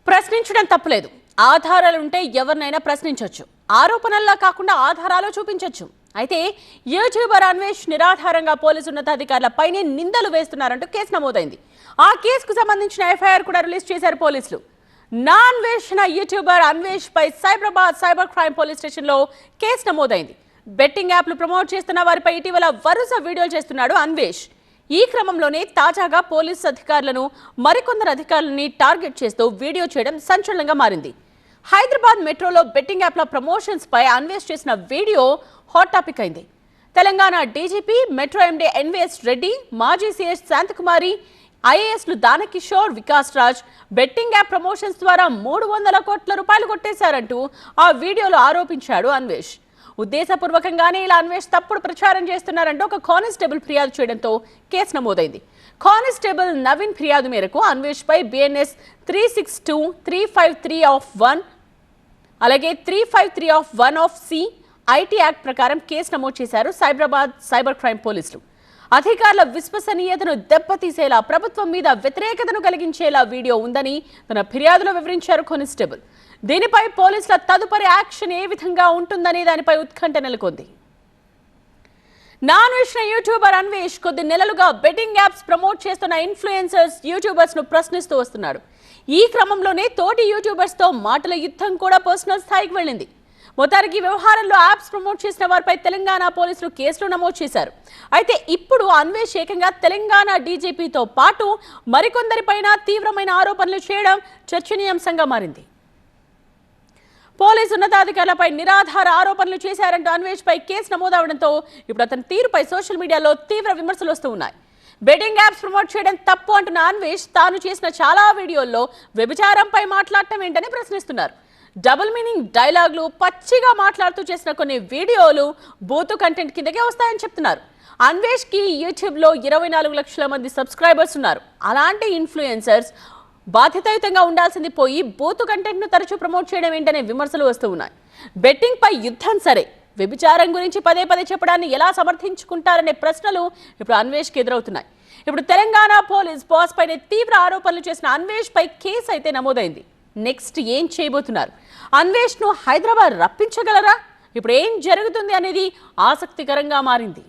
ప్రశ్నించడం తప్పులేదు. ఆధారాలు ఉంటే ఎవరినైనా ప్రశ్నించొచ్చు. ఆరోపణల్లా కాకుండా ఆధారాలు చూపించొచ్చు. అయితే యూట్యూబర్ అన్వేష్ నిరాధారంగా పోలీసు ఉన్నతాధికారులపైనే నిందలు వేస్తున్నారంటూ కేసు నమోదైంది. ఆ కేసుకు సంబంధించిన ఎఫ్ఐఆర్ కూడా రిలీజ్ చేశారు పోలీసులు. నా అన్వేషణ యూట్యూబర్ అన్వేష్ పై సైబరాబాద్ సైబర్ క్రైమ్ పోలీస్ స్టేషన్లో కేసు నమోదైంది. బెట్టింగ్ యాప్లు ప్రమోట్ చేస్తున్న వారిపై ఇటీవల వరుస వీడియోలు చేస్తున్నాడు అన్వేష్. ఈ క్రమంలోనే తాజాగా పోలీసు అధికారులను మరికొందరు అధికారులని టార్గెట్ చేస్తూ వీడియో చేయడం సంచలనంగా మారింది. హైదరాబాద్ మెట్రోలో బెట్టింగ్ యాప్ల ప్రమోషన్స్ పై అన్వేష్ చేసిన వీడియో హాట్ టాపిక్ అయింది. Telangana DGP, metro MD NVS Reddy, మాజీ సీఎస్ శాంతకుమారి, ఐఏఎస్లు Dana Kishore, Vikas Raj betting app promotions ద్వారా 300 కోట్ల రూపాయలు కొట్టేశారంటూ ఆ వీడియోలో ఆరోపించాడు అన్వేష్. ఉద్దేశపూర్వకంగానే ఇలా అన్వేష్ తప్పుడు ప్రచారం చేస్తున్నారంటూ ఒక కానిస్టేబుల్ ఫిర్యాదు చేయడంతో కేసు నమోదైంది. కానిస్టేబుల్ నవీన్ ఫిర్యాదు మేరకు అన్వేష్ పై బిఎన్ఎస్ 362, 353(1) అలాగే 353(1) ఐటీ యాక్ట్ ప్రకారం కేసు నమోదు చేశారు సైబరాబాద్ సైబర్ క్రైమ్ పోలీసులు. అధికారుల విశ్వసనీయతను దెబ్బతీసేలా, ప్రభుత్వం మీద వ్యతిరేకతను కలిగించేలా వీడియో ఉందని తన ఫిర్యాదులో వివరించారు కానిస్టేబుల్. దీనిపై పోలీసుల తదుపరి యాక్షన్ ఏ విధంగా ఉంటుందనే దానిపై ఉత్కంఠ నెలకొంది. నా అన్వేషణ యూట్యూబర్ అన్వేష్ కొద్ది నెలలుగా బెట్టింగ్ యాప్స్ ప్రమోట్ చేస్తున్న ఇన్ఫ్లుయెన్సర్స్, యూట్యూబర్స్ ను ప్రశ్నిస్తూ వస్తున్నాడు. ఈ క్రమంలోనే తోటి యూట్యూబర్స్ తో మాటల యుద్ధం కూడా పర్సనల్ స్థాయికి వెళ్ళింది. మొత్తానికి వ్యవహారంలో యాప్స్ ప్రమోట్ చేసిన వారిపై తెలంగాణ పోలీసులు కేసులు నమోదు చేశారు. అయితే ఇప్పుడు అన్వేష్ ఏకంగా తెలంగాణ డీజీపీతో పాటు మరికొందరిపైన తీవ్రమైన ఆరోపణలు చేయడం చర్చనీయాంశంగా మారింది. పోలీసు ఉన్నతాధికారులపై నిరాధార ఆరోపణలు చేశారంటూ అన్వేష్ పై కేసు నమోదవడంతో ఇప్పుడు అతని తీరుపై సోషల్ మీడియాలో తీవ్ర విమర్శలు వస్తూ ఉన్నాయి. బెట్టింగ్ యాప్స్ ప్రమోట్ చేయడం తప్పు అంటున్న అన్వేష్ తాను చేసిన చాలా వీడియోల్లో వ్యభిచారంపై మాట్లాడటం ఏంటని ప్రశ్నిస్తున్నారు. డబుల్ మీనింగ్ డైలాగులు, పచ్చిగా మాట్లాడుతూ చేసిన కొన్ని వీడియోలు బూతు కంటెంట్ కిందకే వస్తాయని చెప్తున్నారు. అన్వేష్ కి యూట్యూబ్ లో 24 లక్షల మంది సబ్స్క్రైబర్స్ ఉన్నారు. అలాంటి ఇన్ఫ్లుయెన్సర్స్ బాధ్యతాయుతంగా ఉండాల్సింది పోయి బూతు కంటెంట్ ను తరచూ ప్రమోట్ చేయడం ఏంటనే విమర్శలు వస్తూ ఉన్నాయి. బెట్టింగ్ పై యుద్ధం సరే, వ్యభిచారం గురించి పదే పదే చెప్పడాన్ని ఎలా సమర్థించుకుంటారనే ప్రశ్నలు ఇప్పుడు అన్వేష్ కి ఎదురవుతున్నాయి. ఇప్పుడు తెలంగాణ పోలీస్ బాస్ పైన తీవ్ర ఆరోపణలు చేసిన అన్వేష్ పై కేసు అయితే నమోదైంది. నెక్స్ట్ ఏం చేయబోతున్నారు? అన్వేష్ ను హైదరాబాద్ రప్పించగలరా? ఇప్పుడు ఏం జరుగుతుంది అనేది ఆసక్తికరంగా మారింది.